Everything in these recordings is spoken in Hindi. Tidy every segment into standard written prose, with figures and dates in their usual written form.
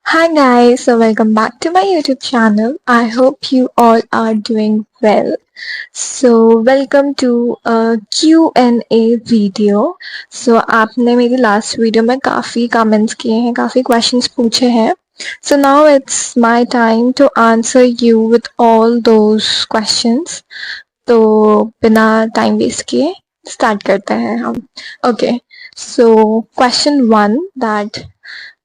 Hi guys, so welcome back to my YouTube channel. I hope you all are doing well. So welcome to a Q&A video. So आपने मेरी last video में काफी comments किए हैं, काफी questions पूछे हैं. So now it's my time to answer you with all those questions. तो बिना time waste किए start करते हैं हम. Okay, so question 1 that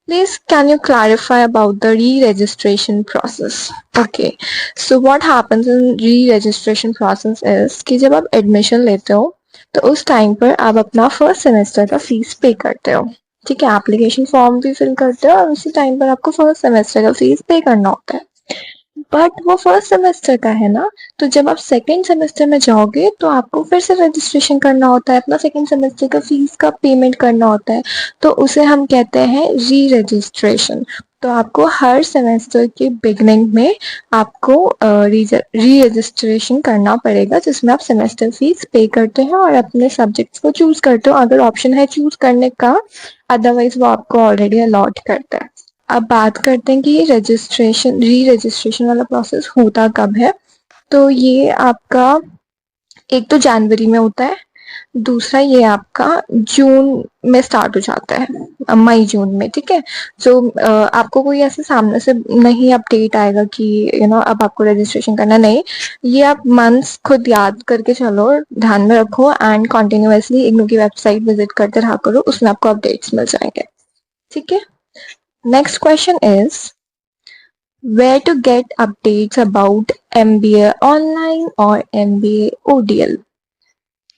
please, can you clarify about the re-registration process? Okay, so what happens in re-registration process is कि जब आप admission लेते हो तो उस टाइम पर आप अपना फर्स्ट सेमेस्टर का फीस पे करते हो. ठीक है, एप्लीकेशन फॉर्म भी फिल करते हो और उसी टाइम पर आपको फर्स्ट सेमेस्टर का फीस पे करना होता है. बट वो फर्स्ट सेमेस्टर का है ना, तो जब आप सेकेंड सेमेस्टर में जाओगे तो आपको फिर से रजिस्ट्रेशन करना होता है, अपना सेकेंड सेमेस्टर का फीस का पेमेंट करना होता है. तो उसे हम कहते हैं री रजिस्ट्रेशन. तो आपको हर सेमेस्टर के बिगनिंग में आपको री रजिस्ट्रेशन करना पड़ेगा, जिसमें आप सेमेस्टर फीस पे करते हैं और अपने सब्जेक्ट्स को चूज करते हो अगर ऑप्शन है चूज करने का. अदरवाइज वो आपको ऑलरेडी अलॉट करता है. अब बात करते हैं कि ये री रजिस्ट्रेशन वाला प्रोसेस होता कब है. तो ये आपका एक तो जनवरी में होता है, दूसरा ये आपका जून में स्टार्ट हो जाता है, मई जून में. ठीक है, तो आपको कोई ऐसे सामने से नहीं अपडेट आएगा कि अब आपको रजिस्ट्रेशन करना. नहीं, ये आप मंथ्स खुद याद करके चलो, ध्यान में रखो एंड कॉन्टिन्यूसली इग्नू की वेबसाइट विजिट करते रहा करो, उसमें आपको अपडेट्स मिल जाएंगे. ठीक है. Next question is where to get updates about MBA online or MBA ODL.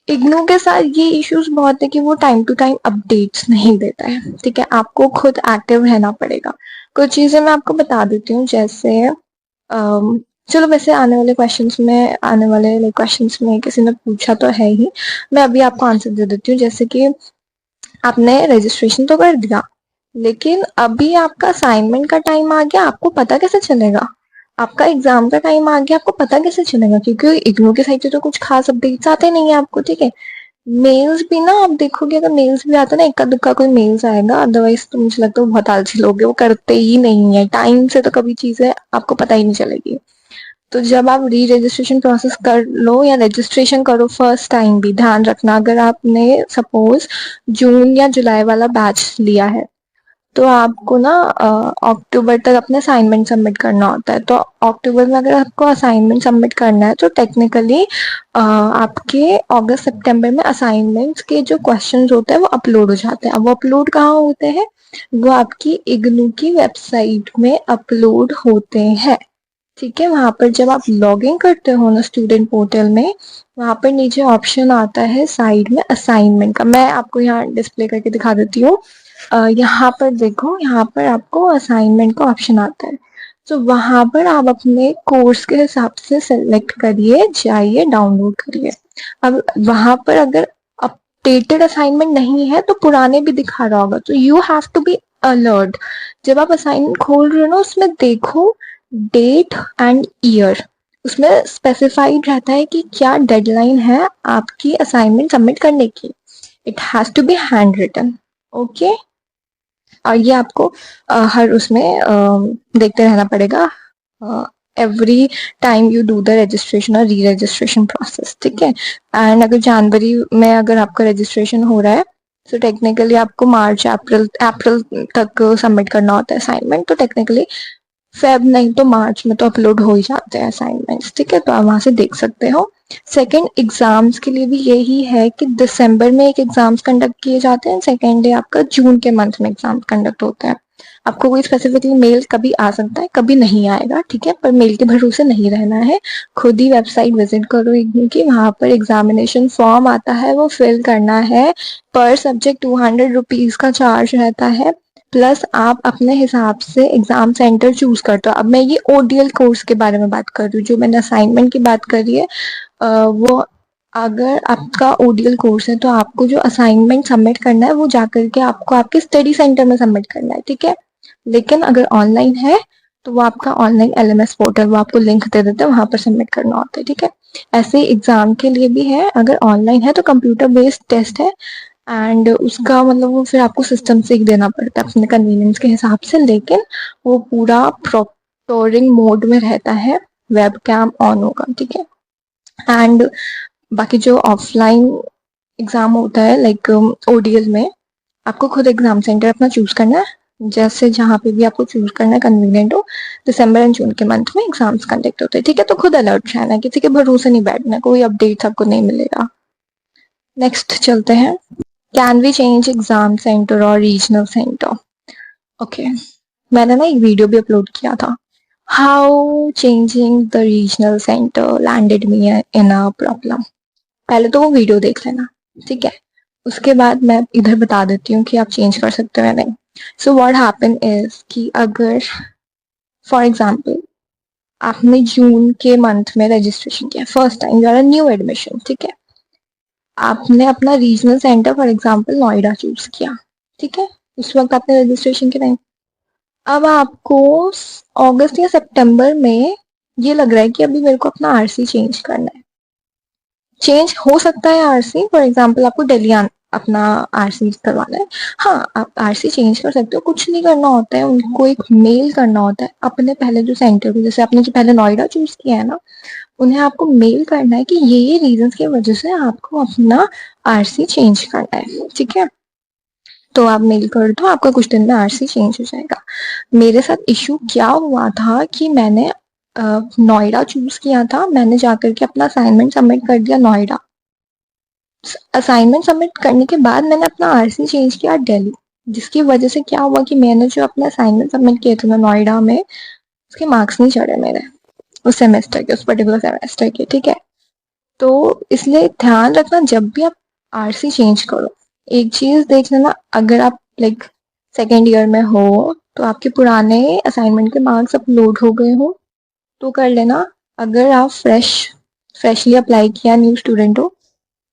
IGNOU के साथ ये इश्यूज बहुत है कि वो टाइम टू टाइम अपडेट्स नहीं देता है. ठीक है, आपको खुद एक्टिव रहना पड़ेगा. कुछ चीजें मैं आपको बता देती हूँ, जैसे चलो वैसे आने वाले क्वेश्चंस में किसी ने पूछा तो है ही, मैं अभी आपको आंसर दे देती हूँ. जैसे कि आपने रजिस्ट्रेशन तो कर दिया, लेकिन अभी आपका असाइनमेंट का टाइम आ गया, आपको पता कैसे चलेगा? आपका एग्जाम का टाइम आ गया, आपको पता कैसे चलेगा? क्योंकि इग्नू के साइड से तो कुछ खास अपडेट्स आते नहीं है आपको. ठीक है, मेल्स भी ना आप देखोगे, अगर मेल्स भी आता है ना, इक्का दुक्का कोई मेल्स आएगा, अदरवाइज तो मुझे लगता है वो बहुत आलसी लोग हैं, वो करते ही नहीं है टाइम से, तो कभी चीजें आपको पता ही नहीं चलेगी. तो जब आप री रजिस्ट्रेशन प्रोसेस कर लो या रजिस्ट्रेशन करो फर्स्ट टाइम, भी ध्यान रखना अगर आपने सपोज जून या जुलाई वाला बैच लिया है तो आपको ना अक्टूबर तक अपने असाइनमेंट सबमिट करना होता है. तो अक्टूबर में अगर आपको असाइनमेंट सबमिट करना है तो टेक्निकली आपके अगस्त सितंबर में असाइनमेंट्स के जो क्वेश्चंस होते हैं वो अपलोड हो जाते हैं. अब वो अपलोड कहाँ होते हैं? वो आपकी इग्नू की वेबसाइट में अपलोड होते हैं. ठीक है, वहां पर जब आप लॉग इन करते हो ना स्टूडेंट पोर्टल में, वहां पर नीचे ऑप्शन आता है साइड में असाइनमेंट का. मैं आपको यहाँ डिस्प्ले करके दिखा देती हूँ. यहाँ पर देखो, यहाँ पर आपको असाइनमेंट का ऑप्शन आता है. तो वहां पर आप अपने कोर्स के हिसाब से सेलेक्ट करिए, जाइए डाउनलोड करिए. अब वहां पर अगर अपडेटेड असाइनमेंट नहीं है तो पुराने भी दिखा रहा होगा, तो you have to be alert. जब आप असाइनमेंट खोल रहे हो ना, उसमें देखो डेट एंड ईयर, उसमें स्पेसिफाइड रहता है कि क्या डेडलाइन है आपकी असाइनमेंट सबमिट करने की. It has to be handwritten. Okay, और ये आपको हर उसमें देखते रहना पड़ेगा every time you do the registration और री रजिस्ट्रेशन प्रोसेस. ठीक है, एंड अगर जनवरी में अगर आपका रजिस्ट्रेशन हो रहा है तो टेक्निकली आपको मार्च अप्रैल तक सबमिट करना होता है असाइनमेंट. तो टेक्निकली फेब नहीं तो मार्च में तो अपलोड हो ही जाते हैं असाइनमेंट्स. ठीक है, तो आप वहां से देख सकते हो. सेकेंड, एग्जाम्स के लिए भी यही है कि दिसंबर में एक एग्जाम्स कंडक्ट किए जाते हैं, सेकेंड डे आपका जून के मंथ में एग्जाम कंडक्ट होता है. आपको कोई स्पेसिफिकली मेल कभी आ सकता है, कभी नहीं आएगा. ठीक है, पर मेल के भरोसे नहीं रहना है, खुद ही वेबसाइट विजिट करो इग्नू की. वहां पर एग्जामिनेशन फॉर्म आता है, वो फिल करना है. पर सब्जेक्ट 200 रुपीज का चार्ज रहता है, प्लस आप अपने हिसाब से एग्जाम सेंटर चूज करते हो. अब मैं ये ओडीएल कोर्स के बारे में बात कर रही हूँ, जो मैंने असाइनमेंट की बात करी है वो अगर आपका ओडीएल कोर्स है तो आपको जो असाइनमेंट सबमिट करना है वो जाकर के आपको आपके स्टडी सेंटर में सबमिट करना है. ठीक है, लेकिन अगर ऑनलाइन है तो वो आपका ऑनलाइन एलएमएस पोर्टल, वो आपको लिंक दे देते हैं, वहां पर सबमिट करना होता है. ठीक है, ऐसे एग्जाम के लिए भी है. अगर ऑनलाइन है तो कंप्यूटर बेस्ड टेस्ट है, एंड उसका मतलब वो फिर आपको सिस्टम से देना पड़ता है अपने कन्वीनियंस के हिसाब से, लेकिन वो पूरा प्रॉक्टोरिंग मोड में रहता है, वेब कैम ऑन होगा, ठीक है। एंड बाकी जो ऑफलाइन एग्जाम होता है लाइक ओडीएल में, आपको खुद एग्जाम सेंटर अपना चूज करना है, जैसे जहाँ पे भी आपको चूज करना है कन्वीनियंट हो। दिसंबर एंड जून के मंथ में एग्जाम्स कंडक्ट होते हैं, ठीक है। तो खुद अलर्ट रहना है, किसी के भरोसे नहीं बैठना, कोई अपडेट आपको नहीं मिलेगा। नेक्स्ट चलते हैं, can we change exam centre और रीजनल सेंटर। ओके, मैंने ना एक वीडियो भी अपलोड किया था, how changing the regional centre landed me in a problem. पहले तो वो वीडियो देख लेना, ठीक है। उसके बाद मैं इधर बता देती हूँ कि आप चेंज कर सकते हो या नहीं। सो व्हाट हैपन इज कि अगर फॉर एग्जाम्पल आपने जून के मंथ में रजिस्ट्रेशन किया, first time you are a new admission, ठीक है। आपने अपना regional centre for example Noida choose किया, ठीक है, उस वक्त आपने रजिस्ट्रेशन के टाइम। अब आपको अगस्त या सितंबर में ये लग रहा है कि अभी मेरे को अपना आरसी चेंज करना है। चेंज हो सकता है आरसी, फॉर एग्जाम्पल आपको दिल्ली अपना आरसी करवाना है, हाँ आप आरसी चेंज कर सकते हो, कुछ नहीं करना होता है, उनको एक मेल करना होता है अपने पहले जो सेंटर को, जैसे आपने जो पहले नोएडा चूज किया है ना, उन्हें आपको मेल करना है कि ये रीजंस की वजह से आपको अपना आरसी चेंज करना है, ठीक है। तो आप मेल कर दो, आपका कुछ दिन में आरसी चेंज हो जाएगा। मेरे साथ इशू क्या हुआ था कि मैंने नोएडा चूज किया था, मैंने जाकर के अपना असाइनमेंट सबमिट कर दिया नोएडा। असाइनमेंट सबमिट करने के बाद मैंने अपना आरसी चेंज किया दिल्ली, जिसकी वजह से क्या हुआ कि मैंने जो अपना असाइनमेंट सबमिट किए थे नोएडा में, उसके मार्क्स नहीं चढ़े मेरे उस सेमेस्टर के, उस पर्टिकुलर सेमेस्टर के, ठीक है। तो इसलिए ध्यान रखना जब भी आप आरसी चेंज करो, एक चीज देख लेना, अगर आप लाइक सेकेंड ईयर में हो तो आपके पुराने असाइनमेंट के मार्क्स अपलोड हो गए हो तो कर लेना। अगर आप फ्रेशली अप्लाई किया, न्यू स्टूडेंट हो,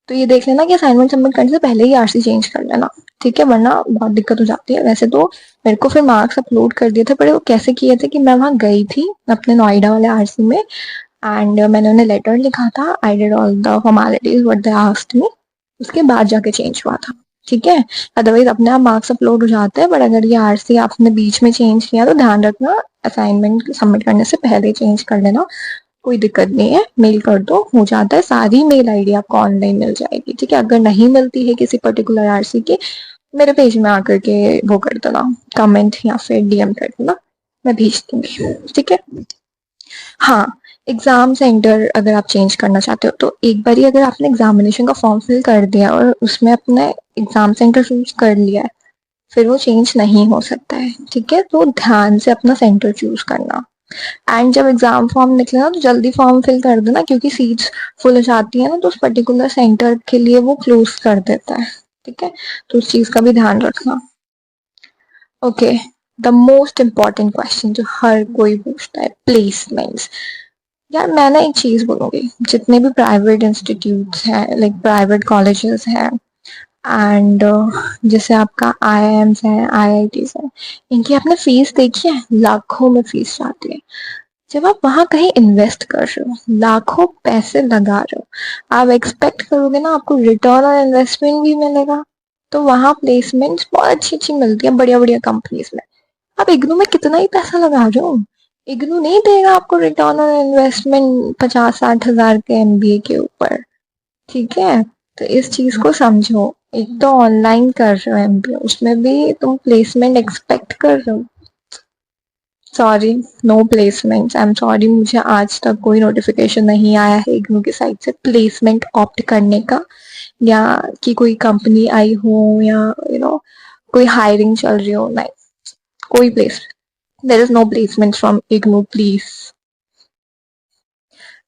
तो ये देख लेना कि असाइनमेंट सबमिट करने से पहले ही आरसी चेंज कर लेना, ठीक है, वरना बहुत दिक्कत हो जाती है। वैसे तो मेरे को फिर मार्क्स अपलोड कर दिए थे, पर वो कैसे किए थे कि मैं वहाँ गई थी अपने नोएडा वाले आरसी में, एंड मैंने उन्हें लेटर लिखा था, I did all the formalities what they asked me, उसके बाद जाके चेंज हुआ था, ठीक है। अदरवाइज अपने आप मार्क्स अपलोड हो जाते हैं, बट अगर ये आरसी आपने बीच में चेंज किया तो ध्यान रखना असाइनमेंट सबमिट करने से पहले चेंज कर लेना, कोई दिक्कत नहीं है, मेल कर दो, हो जाता है। सारी मेल आईडी आपको ऑनलाइन मिल जाएगी, ठीक है। अगर नहीं मिलती है किसी पर्टिकुलर आरसी की, मेरे पेज में आकर के वो कर देना, कमेंट या फिर डीएम कर देना, मैं भेज दूंगी, ठीक है। हाँ, एग्जाम सेंटर अगर आप चेंज करना चाहते हो तो एक बार ही अगर आपने एग्जामिनेशन का फॉर्म फिल कर दिया और उसमें अपने एग्जाम सेंटर चूज कर लिया है, फिर वो चेंज नहीं हो सकता है, ठीक है। तो ध्यान से अपना सेंटर चूज करना, एंड जब एग्जाम फॉर्म निकले ना तो जल्दी फॉर्म फिल कर देना, क्योंकि सीट्स फुल हो जाती है ना तो उस पर्टिकुलर सेंटर के लिए वो क्लोज कर देता है, ठीक है। तो उस चीज का भी ध्यान रखना। Okay, the most important question जो हर कोई पूछता है, प्लेसमेंट्स। यार मैं ना एक चीज बोलूंगी, जितने भी प्राइवेट इंस्टीट्यूट्स हैं लाइक प्राइवेट कॉलेजेस हैं, एंड जैसे आपका आईआईएम्स है, आईआईटीज है, इनकी आपने फीस देखी है, लाखों में फीस जाती है। जब आप वहां कहीं इन्वेस्ट कर रहे हो, लाखों पैसे लगा रहे हो, आप एक्सपेक्ट करोगे ना आपको रिटर्न ऑन इन्वेस्टमेंट भी मिलेगा। तो वहां प्लेसमेंट्स बहुत अच्छी अच्छी मिलती है बढ़िया बढ़िया कंपनीज में। आप इग्नू में कितना ही पैसा लगा रहे हो, इग्नू नहीं देगा आपको रिटर्न ऑन इन्वेस्टमेंट 50-60 हजार के एमबीए के ऊपर, ठीक है। तो इस चीज को समझो, एक तो ऑनलाइन कर रहे हो एमबीए, उसमें भी तुम प्लेसमेंट एक्सपेक्ट कर रहे हो। Sorry, no placement, I am sorry, मुझे आज तक कोई नोटिफिकेशन नहीं आया है इग्नू की साइड से प्लेसमेंट ऑप्ट करने का, या कि कोई कंपनी आई हो, या कोई हायरिंग चल रही हो, नहीं, कोई place, there is no placement from IGNU, please.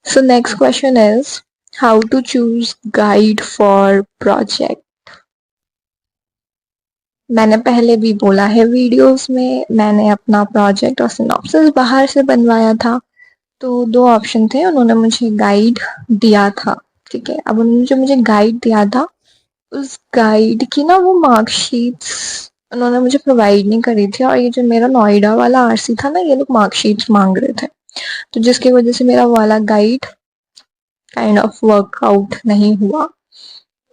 So next question is how to choose guide for project. मैंने पहले भी बोला है वीडियोस में, मैंने अपना प्रोजेक्ट और सिनॉप्सिस बाहर से बनवाया था, तो दो ऑप्शन थे, उन्होंने मुझे गाइड दिया था, ठीक है। अब उन्होंने जो मुझे गाइड दिया था, उस गाइड की ना वो मार्कशीट्स उन्होंने मुझे प्रोवाइड नहीं करी थी, और ये जो मेरा नोएडा वाला आरसी था ना, ये लोग मार्कशीट्स मांग रहे थे, तो जिसकी वजह से मेरा वाला गाइड काइंड ऑफ वर्कआउट नहीं हुआ।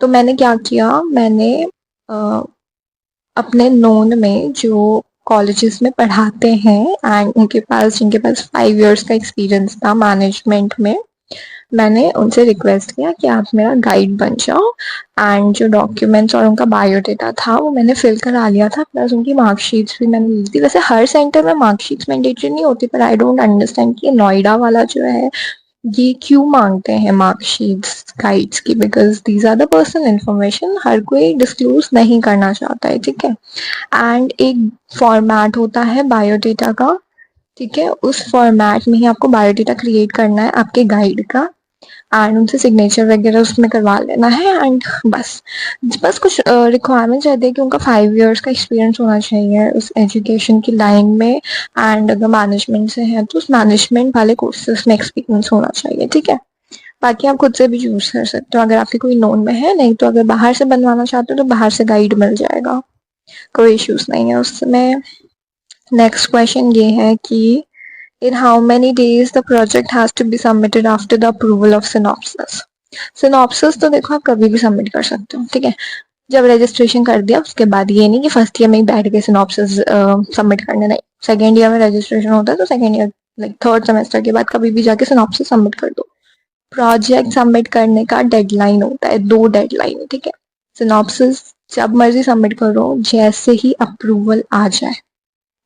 तो मैंने क्या किया, मैंने अपने नोन में जो कॉलेजेस में पढ़ाते हैं एंड जिनके पास 5 इयर्स का एक्सपीरियंस था मैनेजमेंट में, मैंने उनसे रिक्वेस्ट किया कि आप मेरा गाइड बन जाओ। एंड जो डॉक्यूमेंट्स और उनका बायोडेटा था वो मैंने फिल करा लिया था, प्लस उनकी मार्कशीट्स भी मैंने ली थी। वैसे हर सेंटर में मार्कशीट्स मैंडेटरी नहीं होती, पर आई डोंट अंडरस्टैंड कि नोएडा वाला जो है ये क्यों मांगते हैं मार्कशीट्स गाइड्स की, because these are the personal information, हर कोई डिस्क्लोज नहीं करना चाहता है, ठीक है। एंड एक फॉर्मेट होता है बायोडेटा का, ठीक है, उस फॉर्मेट में ही आपको बायोडेटा क्रिएट करना है आपके गाइड का, एंड उनसे सिग्नेचर वगैरह उसमें करवा लेना है। एंड बस बस कुछ रिक्वायरमेंट्स रहते हैं कि उनका 5 इयर्स का एक्सपीरियंस होना चाहिए उस एजुकेशन की लाइन में, एंड अगर मैनेजमेंट से है तो उस मैनेजमेंट वाले कोर्सेज में एक्सपीरियंस होना चाहिए, ठीक है। बाकी आप खुद से भी चूज कर सकते हो अगर आपके कोई नोन में है, नहीं तो अगर बाहर से बनवाना चाहते हो तो बाहर से गाइड मिल जाएगा, कोई इश्यूज नहीं है उसमें। नेक्स्ट क्वेश्चन ये है कि in how many days the project has to be submitted after the approval of synopsis। synopsis तो देखो आप कभी भी सबमिट कर सकते हो, ठीक है। जब रजिस्ट्रेशन कर दिया उसके बाद, ये नहीं कि फर्स्ट ईयर में ही बैठ के synopsis सबमिट करने, नहीं, सेकेंड ईयर में रजिस्ट्रेशन होता है तो second year like third semester के बाद कभी भी जाके synopsis सबमिट कर दो। प्रोजेक्ट सबमिट करने का डेडलाइन होता है, 2 डेडलाइन, ठीक है। synopsis जब मर्जी सबमिट करो, जैसे ही अप्रूवल आ जाए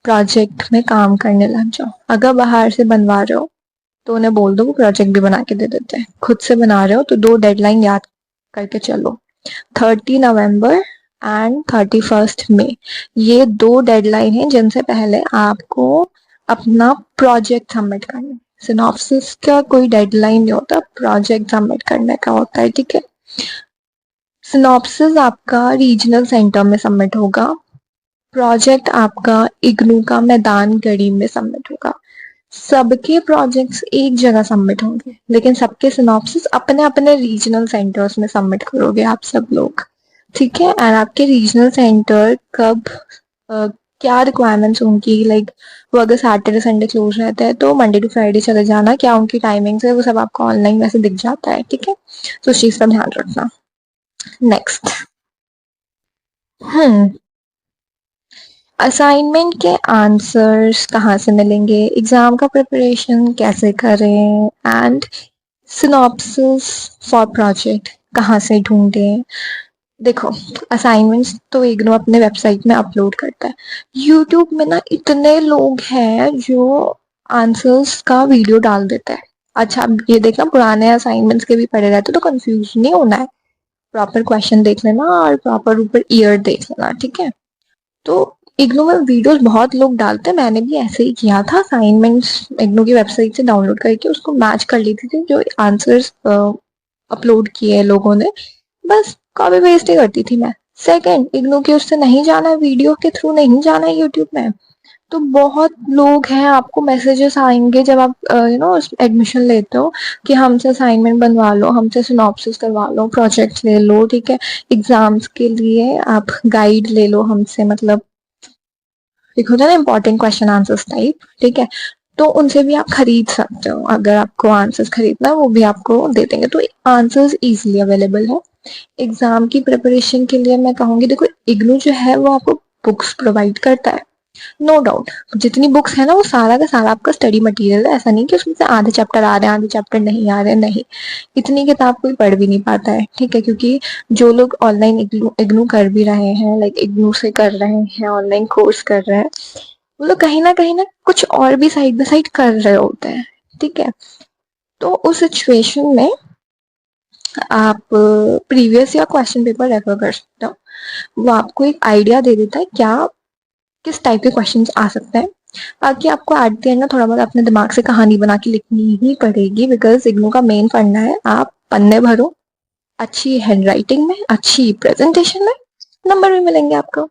प्रोजेक्ट में काम करने लग जाओ। अगर बाहर से बनवा रहे हो तो उन्हें बोल दो वो प्रोजेक्ट भी बना के दे देते हैं। खुद से बना रहे हो तो 2 डेडलाइन याद करके चलो, 30 नवंबर एंड 31 मई। ये 2 डेडलाइन है जिनसे पहले आपको अपना प्रोजेक्ट सबमिट करना है। सिनॉप्सिस का कोई डेडलाइन नहीं होता, प्रोजेक्ट सबमिट करने का होता है, ठीक है। सिनॉप्सिस आपका रीजनल सेंटर में सबमिट होगा, प्रोजेक्ट आपका इग्नू का मैदान गढ़ी में सबमिट होगा। सबके प्रोजेक्ट्स एक जगह सबमिट होंगे, लेकिन सबके सिनॉप्सिस अपने अपने रीजनल सेंटर्स में सबमिट करोगे आप सब लोग, ठीक है। एंड आपके रीजनल सेंटर कब क्या रिक्वायरमेंट्स होंगी, लाइक वो अगर सैटरडे संडे क्लोज रहता है तो मंडे टू फ्राइडे चले जाना, क्या उनकी टाइमिंग्स है वो सब आपको ऑनलाइन वैसे दिख जाता है, ठीक है। तो उस चीज का ध्यान रखना। नेक्स्ट, असाइनमेंट के आंसर्स कहाँ से मिलेंगे, एग्जाम का प्रिपरेशन कैसे करें, एंड सिनॉप्सिस फॉर प्रोजेक्ट कहाँ से ढूंढें। देखो, असाइनमेंट्स तो इग्नू अपने वेबसाइट में अपलोड करता है। यूट्यूब में ना इतने लोग हैं जो आंसर्स का वीडियो डाल देते हैं। अच्छा, ये देखना, पुराने असाइनमेंट्स के भी पढ़े रहते तो कंफ्यूज नहीं होना है, प्रॉपर क्वेश्चन देख लेना और प्रॉपर ऊपर ईयर देख लेना, ठीक है। तो इग्नू में वीडियोस बहुत लोग डालते हैं, मैंने भी ऐसे ही किया था, असाइनमेंट्स इग्नू की वेबसाइट से डाउनलोड करके उसको मैच कर ली थी जो आंसर्स अपलोड किए लोगों ने, बस कॉपी पेस्ट ही करती थी मैं। सेकंड, इग्नू के उससे नहीं जाना है, वीडियो के थ्रू नहीं जाना है यूट्यूब में, तो बहुत लोग हैं, आपको मैसेजेस आएंगे जब आप एडमिशन लेते हो कि हमसे असाइनमेंट बनवा लो, हमसे सिनॉप्सिस करवा लो, प्रोजेक्ट ले लो, ठीक है, एग्जाम्स के लिए आप गाइड ले लो हमसे, मतलब एक होता है ना इंपॉर्टेंट क्वेश्चन आंसर्स टाइप, ठीक है। तो उनसे भी आप खरीद सकते हो, अगर आपको आंसर्स खरीदना है वो भी आपको दे देंगे, तो आंसर्स इजीली अवेलेबल है। एग्जाम की प्रिपरेशन के लिए मैं कहूंगी, देखो इग्नू जो है वो आपको बुक्स प्रोवाइड करता है, नो डाउट। जितनी बुक्स है ना वो सारा का सारा आपका स्टडी मटेरियल है, ऐसा नहीं कि उसमें से आधे चैप्टर आ रहे हैं आधे चैप्टर नहीं आ रहे हैं, नहीं, इतनी किताब कोई पढ़ भी नहीं पाता है, ठीक है। क्योंकि जो लोग ऑनलाइन इग्नू कर भी रहे हैं, लाइक इग्नू से कर रहे हैं, ऑनलाइन कोर्स कर रहे हैं, वो लोग कहीं ना कुछ और भी साइड बाय साइड कर रहे होते हैं, ठीक है। तो उस सिचुएशन में आप प्रीवियस या क्वेश्चन पेपर रेफर कर सकते हो, वो आपको एक आइडिया दे देता है क्या किस टाइप के क्वेश्चंस आ सकते हैं। बाकी आपको एट द एंड ना थोड़ा बहुत अपने दिमाग से कहानी बना के लिखनी ही पड़ेगी, बिकॉज इग्नू का मेन फंडा है आप पन्ने भरो, अच्छी हैंड राइटिंग में, अच्छी प्रेजेंटेशन में, नंबर भी मिलेंगे आपको,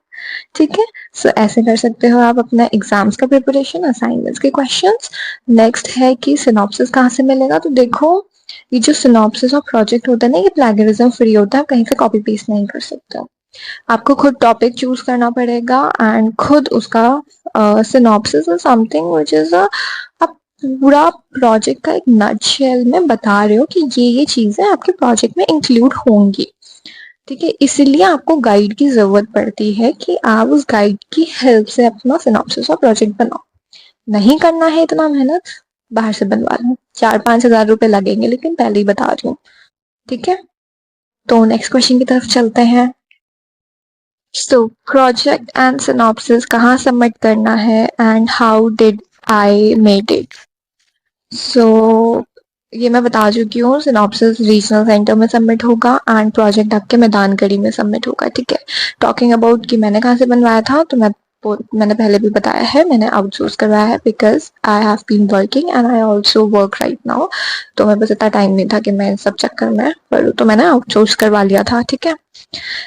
ठीक है। सो ऐसे कर सकते हो आप अपना एग्जाम्स का प्रिपरेशन, असाइनमेंट्स के क्वेश्चंस। नेक्स्ट है कि सिनॉप्सिस कहाँ से मिलेगा, तो देखो ये जो सिनॉप्सिस और प्रोजेक्ट होता है ना, ये प्लेगरिज्म फ्री होता है, आप कहीं से कॉपी पेस्ट नहीं कर सकते हो, आपको खुद टॉपिक चूज करना पड़ेगा एंड खुद उसका synopsis is something which is आप पूरा प्रोजेक्ट का एक नटशेल में बता रहे हो कि ये चीजें आपके प्रोजेक्ट में इंक्लूड होंगी, ठीक है, इसलिए आपको गाइड की जरूरत पड़ती है कि आप उस गाइड की हेल्प से अपना सिनॉप्सिस और प्रोजेक्ट बनाओ। नहीं करना है इतना मेहनत, बाहर से बनवा लो, 4-5 हज़ार रुपए लगेंगे, लेकिन पहले ही बता रही हूँ। ठीक है, तो नेक्स्ट क्वेश्चन की तरफ चलते हैं। सो प्रोजेक्ट एंड सिनॉप्सिस कहाँ सबमिट करना है and how did I made it. So ये मैं बता चुकी हूँ, सिनॉप्सिस रीजनल सेंटर में सबमिट होगा एंड प्रोजेक्ट आपके मैदानगढ़ी में सबमिट होगा। ठीक है, टॉकिंग अबाउट कि मैंने कहाँ से बनवाया था, तो मैंने पहले भी बताया है, मैंने आउटसोर्स करवाया है because I have been working and I also work right now. तो मेरे पास इतना टाइम नहीं था कि मैं सब चक्कर में पढ़ूँ, तो मैंने आउटसोर्स करवा लिया था। ठीक है,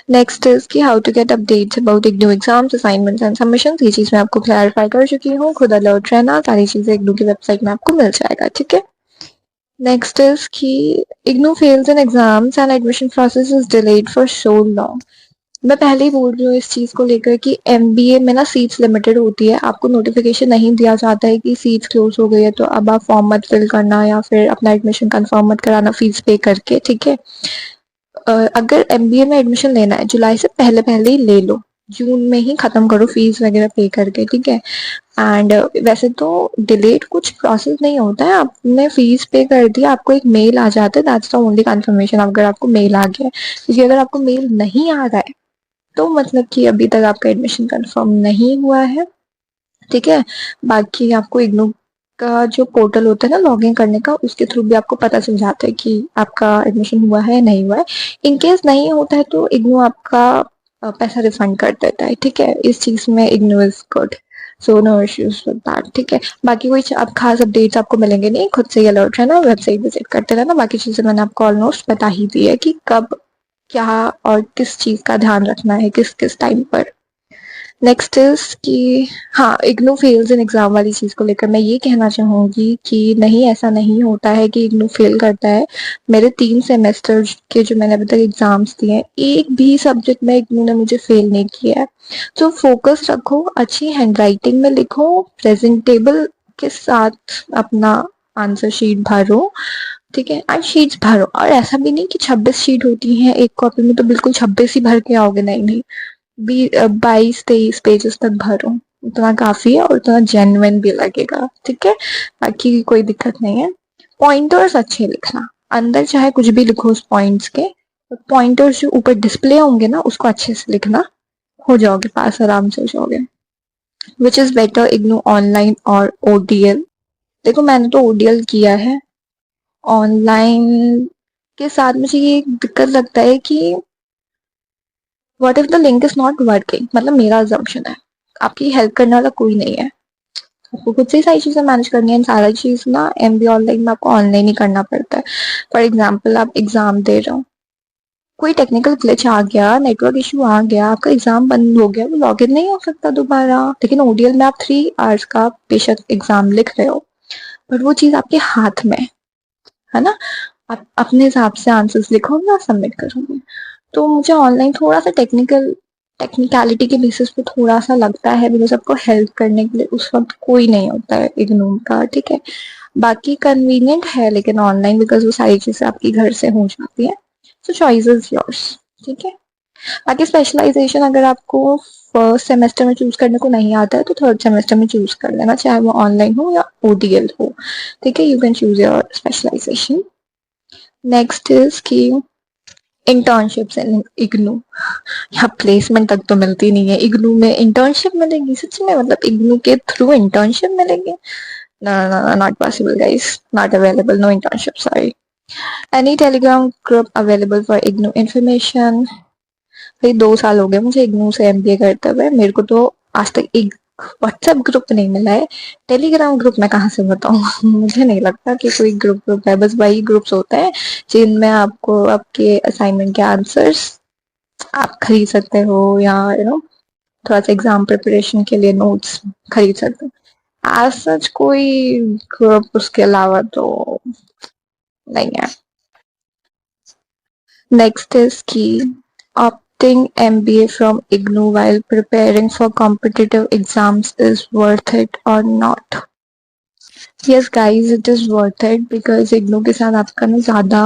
नेक्स्ट इज कि how to get updates about IGNOU exams, assignments and submission. ये चीज मैं आपको क्लैरिफाई कर चुकी हूँ, खुद अलर्ट रहना, सारी चीजें इग्नू की वेबसाइट में आपको मिल जाएगा। ठीक है, नेक्स्ट इज कि IGNOU fails in exams and admission process is delayed for so long. मैं पहले ही बोल रही हूँ इस चीज को लेकर कि एमबीए में ना सीट्स लिमिटेड होती है, आपको नोटिफिकेशन नहीं दिया जाता है कि सीट्स क्लोज हो गई है तो अब आप फॉर्म मत फिल करना या फिर अपना एडमिशन कंफर्म मत कराना फीस पे करके। ठीक है, अगर एमबीए में एडमिशन लेना है जुलाई से पहले पहले ही ले लो, जून में ही खत्म करो फीस वगैरह पे करके। ठीक है, एंड वैसे तो डिलेट कुछ प्रोसेस नहीं होता है, आपने फीस पे कर दी, आपको एक मेल आ जाता है, दैट्स द ओनली कंफर्मेशन अगर आपको मेल आ गया है। क्योंकि अगर आपको मेल नहीं आ रहा है तो मतलब कि अभी तक आपका एडमिशन कंफर्म नहीं हुआ है। ठीक है, बाकी आपको इग्नू का जो पोर्टल होता है ना लॉगिन करने का, उसके थ्रू भी आपको पता चल जाता है कि आपका एडमिशन हुआ है नहीं हुआ है। इन केस नहीं होता है तो इग्नू आपका पैसा रिफंड कर देता है। ठीक है, इस चीज में IGNOU is good, so no issues with that. ठीक है, बाकी कोई अब खास अपडेट्स आपको मिलेंगे नहीं, खुद से ही अलर्ट रहना, वेबसाइट विजिट करते रहना। बाकी चीजें मैंने आपको ऑलमोस्ट बता ही दी है कि कब क्या और किस चीज का ध्यान रखना है किस किस टाइम पर। नेक्स्ट इज कि हाँ, इग्नू फेल्स इन एग्जाम वाली चीज को लेकर मैं ये कहना चाहूंगी कि नहीं, ऐसा नहीं होता है कि इग्नू फेल करता है। मेरे 3 सेमेस्टर के जो मैंने अभी तक एग्जाम्स दिए हैं, एक भी सब्जेक्ट में इग्नू ने मुझे फेल नहीं किया है। तो फोकस रखो, अच्छी हैंडराइटिंग में लिखो, प्रेजेंटेबल के साथ अपना आंसर शीट भरो। ठीक है, एंड शीट्स भरो, और ऐसा भी नहीं कि 26 शीट होती हैं एक कॉपी में तो बिल्कुल 26 ही भर के आओगे, नहीं नहीं, 22-23 पेजेस तक भरो, उतना काफी है और उतना जेन्युइन भी लगेगा। ठीक है, बाकी कोई दिक्कत नहीं है। पॉइंटर्स अच्छे लिखना, अंदर चाहे कुछ भी लिखो उस पॉइंट्स के, पॉइंटर्स जो ऊपर डिस्प्ले होंगे ना उसको अच्छे से लिखना, हो जाओगे पास, आराम से हो जाओगे। Which is better, IGNOU online और ओडीएल। देखो मैंने तो ओडीएल किया है, ऑनलाइन के साथ मुझे ये दिक्कत लगता है कि what if the link is not working, मतलब मेरा अजम्पशन है, आपकी हेल्प करने वाला कोई नहीं है, आपको खुद से ही सारी चीजें मैनेज करनी है। सारा चीज ना एमबी ऑनलाइन में आपको ऑनलाइन ही करना पड़ता है। फॉर एग्जाम्पल आप एग्जाम दे रहे हो, कोई टेक्निकल ग्लिच आ गया, नेटवर्क इशू आ गया, आपका एग्जाम बंद हो गया, वो लॉग इन नहीं हो सकता दोबारा। लेकिन ओडीएल में आप 3 आवर्स का बेशक एग्जाम लिख रहे हो, पर वो चीज आपके हाथ में है ना, आप अपने हिसाब से आंसर्स लिखोगे और सबमिट करोगे। तो मुझे ऑनलाइन थोड़ा सा टेक्निकलिटी के बेसिस पे थोड़ा सा लगता है, बिकॉज आपको हेल्प करने के लिए उस वक्त कोई नहीं होता है इग्नू का। ठीक है, बाकी कन्वीनियंट है लेकिन ऑनलाइन, बिकॉज वो सारी चीजें आपकी घर से हो जाती है। सो चॉइस इज योर्स। ठीक है, बाकी स्पेशलाइजेशन अगर आपको फर्स्ट सेमेस्टर में चूज करने को नहीं आता है तो थर्ड सेमेस्टर में चूज कर लेना, चाहे वो ऑनलाइन हो या ओडीएल हो। ठीक है, you can choose your specialisation. Next is की इंटर्नशिप्स इन इग्नू, यहाँ प्लेसमेंट तक तो मिलती नहीं है, इग्नू में इंटर्नशिप मिलेगी सच में, मतलब इग्नू के थ्रू इंटर्नशिप मिलेगी? Not possible guys, not available, no internship, sorry. Any Telegram group available for IGNOU information. भाई 2 साल हो गए मुझे इग्नू से एमबीए करते हुए, मेरे को तो आज तक एक व्हाट्सएप ग्रुप नहीं मिला है, टेलीग्राम ग्रुप मैं कहाँ से बताऊँ मुझे नहीं लगता कि कोई ग्रुप ग्रुप है, बस वही ग्रुप्स होते हैं जिनमें आपको आपके असाइनमेंट के आंसर्स आप खरीद सकते हो, या थोड़ा सा एग्जाम प्रिपरेशन के लिए नोट्स खरीद सकते हो। आज सच कोई ग्रुप उसके अलावा तो नहीं है। नेक्स्ट इज की opting MBA from IGNU while preparing for competitive exams is worth it or not? Yes guys, it is worth it because IGNU के साथ आपका ना ज़्यादा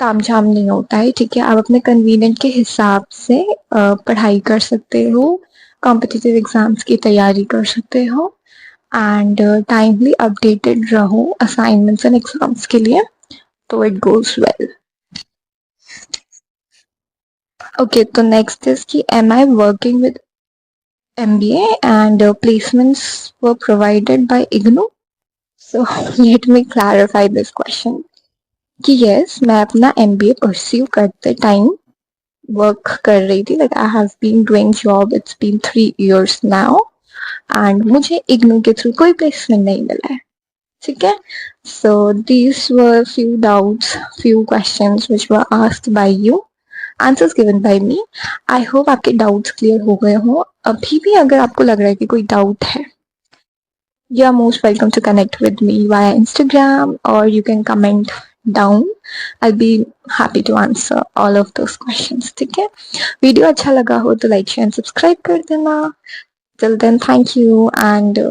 तामझाम नहीं होता है, ठीक है। आप अपने कन्वीनियंट के हिसाब से पढ़ाई कर सकते हो, कॉम्पिटिटिव एग्जाम्स की तैयारी कर सकते हो एंड टाइमली अपडेटेड रहो असाइनमेंट्स एंड एग्जाम्स के लिए, तो इट गोज वेल। ओके, तो नेक्स्ट इज कि am I working with MBA and placements were provided by IGNOU? So let me clarify this question. कि yes, मैं अपना MBA pursue करते टाइम वर्क कर रही थी, like I have been doing job, it's been 3 years now, and मुझे IGNOU के थ्रू कोई प्लेसमेंट नहीं मिला है, ठीक है। So these were few doubts, few questions which were asked by you, answers given by me. I hope आपके डाउट्स क्लियर हो गए हों। अभी भी अगर आपको लग रहा है कि कोई डाउट है, you are most welcome to connect with me via Instagram or you can comment down. I'll be happy to answer all of those questions, ठीक है। वीडियो अच्छा लगा हो तो लाइक शेयर एंड सब्सक्राइब कर देना। Till then, thank you and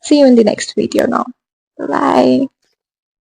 see you in the next video now. Bye.